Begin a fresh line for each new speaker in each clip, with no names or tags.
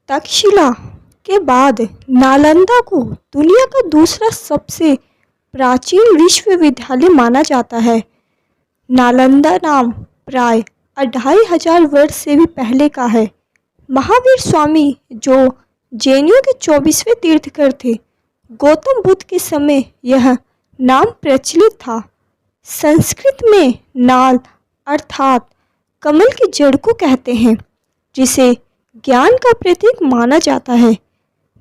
तक्षशिला के बाद नालंदा को दुनिया का दूसरा सबसे प्राचीन विश्वविद्यालय माना जाता है। नालंदा नाम प्राय 2500 वर्ष से भी पहले का है। महावीर स्वामी, जो जैनियों के 24वें तीर्थंकर थे, गौतम बुद्ध के समय यह नाम प्रचलित था। संस्कृत में नाल अर्थात कमल की जड़ को कहते हैं, जिसे ज्ञान का प्रतीक माना जाता है।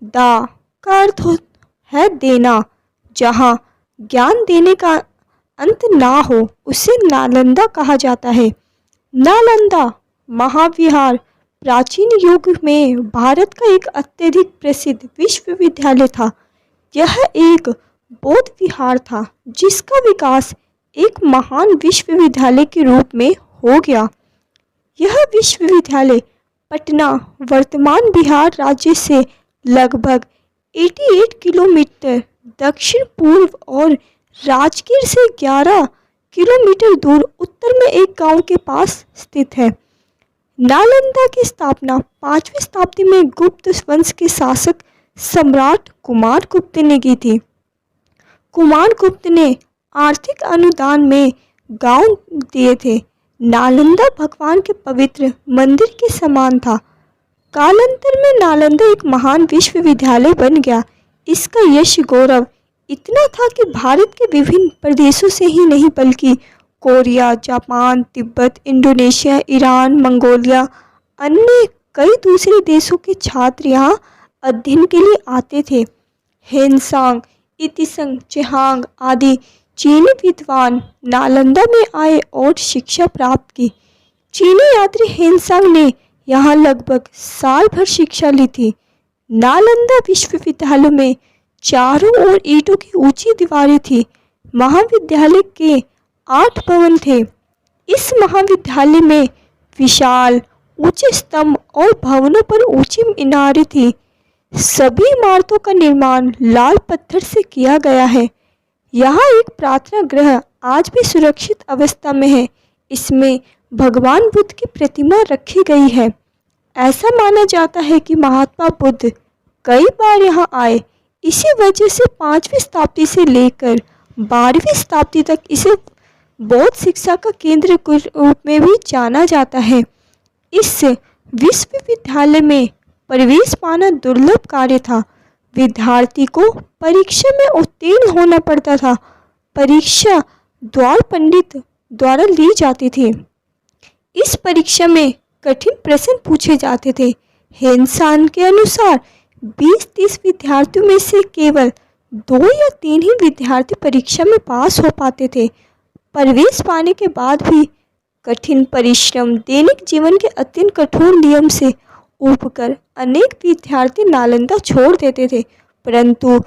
दा का अर्थ है देना। जहाँ ज्ञान देने का अंत ना हो उसे नालंदा कहा जाता है। नालंदा महाविहार प्राचीन युग में भारत का एक अत्यधिक प्रसिद्ध विश्वविद्यालय था। यह एक बौद्ध विहार था जिसका विकास एक महान विश्वविद्यालय के रूप में हो गया। यह विश्वविद्यालय पटना वर्तमान बिहार राज्य से लगभग 88 किलोमीटर दक्षिण पूर्व और राजगीर से 11 किलोमीटर दूर उत्तर में एक गांव के पास स्थित है। नालंदा की स्थापना 5वीं शताब्दी में गुप्त वंश के शासक सम्राट कुमारगुप्त ने की थी। कुमारगुप्त ने आर्थिक अनुदान में गांव दिए थे। नालंदा भगवान के पवित्र मंदिर के समान था। कालांतर में नालंदा एक महान विश्वविद्यालय बन गया। इसका यश गौरव इतना था कि भारत के विभिन्न प्रदेशों से ही नहीं बल्कि Korea, Japan, Tibet, Indonesia, Iran, Mongolia, अन्य कई दूसरे देशों के छात्र यहाँ अध्ययन के लिए आते थे। हेनसांग, इतिसंग, चेहांग आदि चीनी विद्वान नालंदा में आए और शिक्षा प्राप्त की। चीनी यात्री हेनसांग ने यहाँ लगभग साल भर शिक्षा ली थी। नालंदा विश्वविद्यालय में चारों ओर ईंटों की ऊंची दीवारें थी। महाविद्यालय के 8 भवन थे। इस महाविद्यालय में विशाल ऊंचे स्तंभ और भवनों पर ऊंची मीनारें थी। सभी इमारतों का निर्माण लाल पत्थर से किया गया है। यहाँ एक प्रार्थना गृह आज भी सुरक्षित अवस्था में है। इसमें भगवान बुद्ध की प्रतिमा रखी गई है। ऐसा माना जाता है कि महात्मा बुद्ध कई बार यहाँ आए। इसी वजह से 5वीं शताब्दी से लेकर 12वीं शताब्दी तक इसे बौद्ध शिक्षा का केंद्र के रूप में भी जाना जाता है। इस विश्वविद्यालय में प्रवेश पाना दुर्लभ कार्य था। विद्यार्थी को परीक्षा में उत्तीर्ण होना पड़ता था। परीक्षा द्वार पंडित द्वारा ली जाती थी। इस परीक्षा में कठिन प्रश्न पूछे जाते थे। हेनसान के अनुसार 20-30 विद्यार्थियों में से केवल 2 या 3 ही विद्यार्थी परीक्षा में पास हो पाते थे। प्रवेश पाने के बाद भी कठिन परिश्रम, दैनिक जीवन के अत्यंत कठोर नियम से उबकर अनेक विद्यार्थी नालंदा छोड़ देते थे, परंतु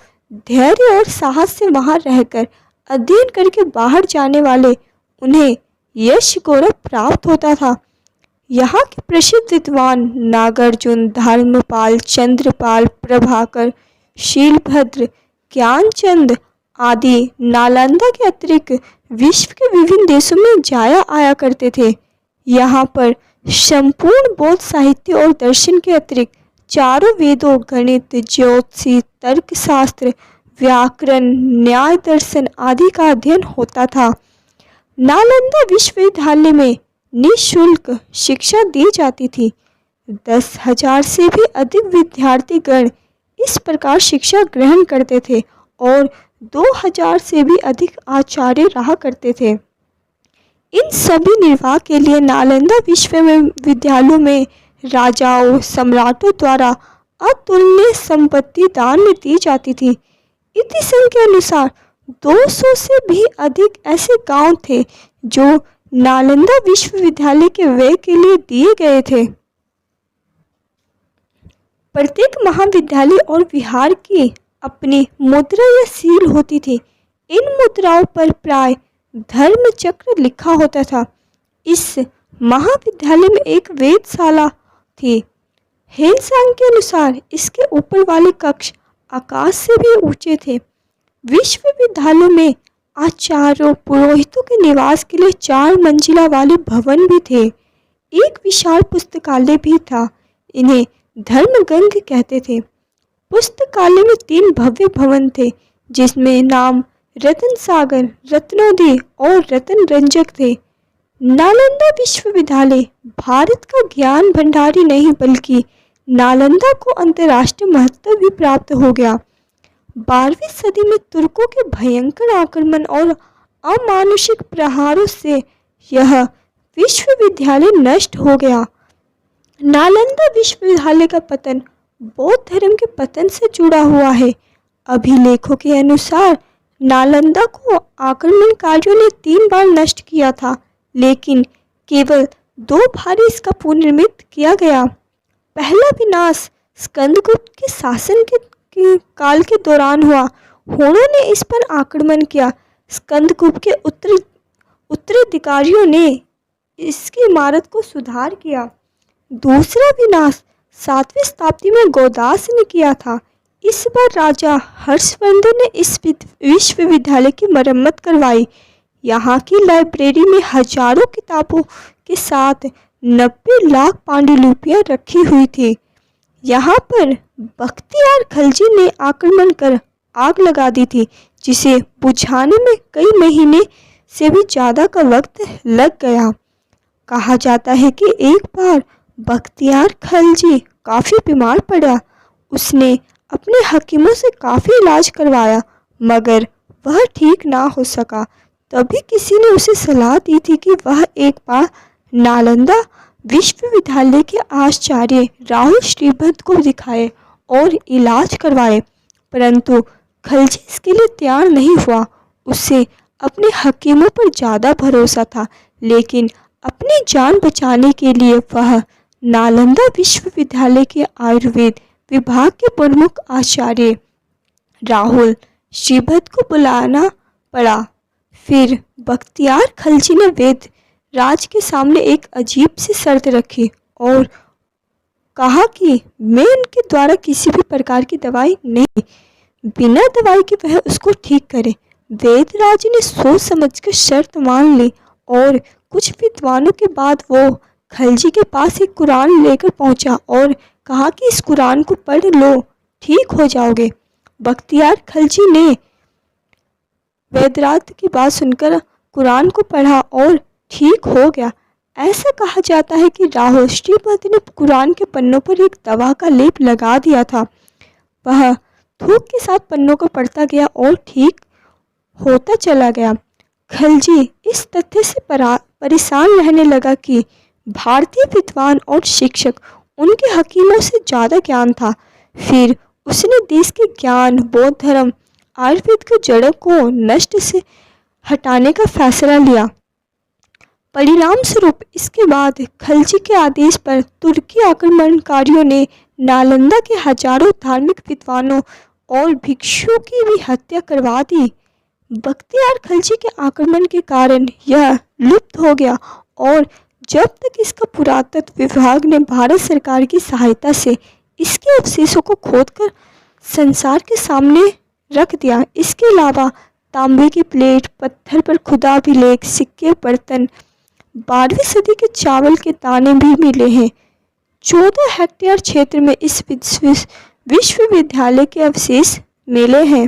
धैर्य और साहस से वहां रहकर अध्ययन करके बाहर जाने वाले उन्हें यश गौरव प्राप्त होता था। यहाँ के प्रसिद्ध विद्वान नागार्जुन, धर्मपाल, चंद्रपाल, प्रभाकर, शीलभद्र, ज्ञानचंद आदि नालंदा के अतिरिक्त विश्व के विभिन्न देशों में जाया आया करते थे। यहाँ पर संपूर्ण बौद्ध साहित्य और दर्शन के अतिरिक्त चारों वेदों, गणित, ज्योतिषी, तर्कशास्त्र, व्याकरण, न्याय दर्शन आदि का अध्ययन होता था। नालंदा विश्वविद्यालय में निःशुल्क शिक्षा दी जाती थी। 10,000 से भी अधिक विद्यार्थीगण इस प्रकार शिक्षा ग्रहण करते थे और 2,000 से भी अधिक आचार्य रहा करते थे। इन सभी निर्वाह के लिए नालंदा विश्वविद्यालयों में राजाओं, सम्राटों द्वारा अतुलनीय संपत्ति दान में दी जाती थी। इतिसंघ के अनुसार 200 से भी अधिक ऐसे गांव थे जो नालंदा विश्वविद्यालय के व्यय के लिए दिए गए थे। प्रत्येक महाविद्यालय और विहार की अपनी मुद्रा या सील होती थी। इन मुद्राओं पर प्राय धर्म चक्र लिखा होता था। इस महाविद्यालय में एक वेदशाला थी। हेनसांग के अनुसार इसके ऊपर वाले कक्ष आकाश से भी ऊंचे थे। विश्वविद्यालयों में आचार्यों, पुरोहितों के निवास के लिए 4 मंजिला वाले भवन भी थे। एक विशाल पुस्तकालय भी था। इन्हें धर्मगंग कहते थे। पुस्तकालय में 3 भव्य भवन थे जिसमें नाम रतन सागर, रत्नोदय और रतन रंजक थे। नालंदा विश्वविद्यालय भारत का ज्ञान भंडारी नहीं बल्कि नालंदा को अंतर्राष्ट्रीय महत्व भी प्राप्त हो गया। 12वीं सदी में तुर्कों के भयंकर आक्रमण और अमानुषिक प्रहारों से यह विश्वविद्यालय नष्ट हो गया। नालंदा विश्वविद्यालय का पतन बौद्ध धर्म के पतन से जुड़ा हुआ है। अभिलेखों के अनुसार नालंदा को आक्रमणकारियों ने 3 बार नष्ट किया था, लेकिन केवल 2 बार इसका पुनर्निर्मित किया गया। पहला विनाश स्कंदगुप्त के शासन के काल के दौरान हुआ। हुनों ने इस पर आक्रमण किया। स्कंदगुप्त के उत्तराधिकारियों ने इसकी इमारत को सुधार किया। दूसरा विनाश 7वीं शताब्दी में गौदास ने किया था। इस बार राजा हर्षवर्धन ने इस विश्वविद्यालय की मरम्मत करवाई। यहाँ की लाइब्रेरी में हजारों किताबों के साथ 90 लाख पांडुलिपियाँ रखी हुई थी। यहाँ पर बख्तियार खलजी ने आक्रमण कर आग लगा दी थी, जिसे बुझाने में कई महीने से भी ज़्यादा का वक्त लग गया। कहा जाता है कि एक बार बख्तियार खलजी काफ़ी बीमार पड़ा। उसने अपने हकीमों से काफ़ी इलाज करवाया, मगर वह ठीक ना हो सका। तभी किसी ने उसे सलाह दी थी कि वह एक बार नालंदा विश्वविद्यालय के आचार्य राहुल श्रीभद्र को दिखाए और इलाज करवाए, परंतु खलजी इसके लिए तैयार नहीं हुआ। उसे अपने हकीमों पर ज़्यादा भरोसा था, लेकिन अपनी जान बचाने के लिए वह नालंदा विश्वविद्यालय के आयुर्वेद विभाग के प्रमुख आचार्य राहुल श्रीभद्र को बुलाना पड़ा। फिर बख्तियार खलजी ने वेद राज के सामने एक अजीब सी शर्त रखी और कहा कि मैं उनके द्वारा किसी भी प्रकार की दवाई नहीं, बिना दवाई के वह उसको ठीक करे। वेदराज ने सोच समझकर शर्त मान ली और कुछ विद्वानों के बाद वो खलजी के पास एक कुरान लेकर पहुंचा और कहा कि इस कुरान को पढ़ लो, ठीक हो जाओगे। बख्तियार खलजी ने वेदराज की बात सुनकर कुरान को पढ़ा और ठीक हो गया। ऐसा कहा जाता है कि राहुल श्रीभद्र ने कुरान के पन्नों पर एक दवा का लेप लगा दिया था। वह थूक के साथ पन्नों को पढ़ता गया और ठीक होता चला गया। खलजी इस तथ्य से परेशान रहने लगा कि भारतीय विद्वान और शिक्षक उनके हकीमों से ज़्यादा ज्ञान था। फिर उसने देश के ज्ञान, बौद्ध धर्म, आयुर्वेद की जड़ों को नष्ट से हटाने का फैसला लिया। परिणाम स्वरूप इसके बाद खलजी के आदेश पर तुर्की आक्रमणकारियों ने नालंदा के हजारों धार्मिक विद्वानों और भिक्षुओं की भी हत्या करवा दी। बख्तियार खलजी के आक्रमण के कारण यह लुप्त हो गया और जब तक इसका पुरातत्व विभाग ने भारत सरकार की सहायता से इसके अवशेषों को खोदकर संसार के सामने रख दिया। इसके अलावा तांबे की प्लेट, पत्थर पर खुदा अभिलेख, सिक्के, बर्तन, 12वीं सदी के चावल के दाने भी मिले हैं। 14 हेक्टेयर क्षेत्र में इस विश्वविद्यालय के अवशेष मिले हैं।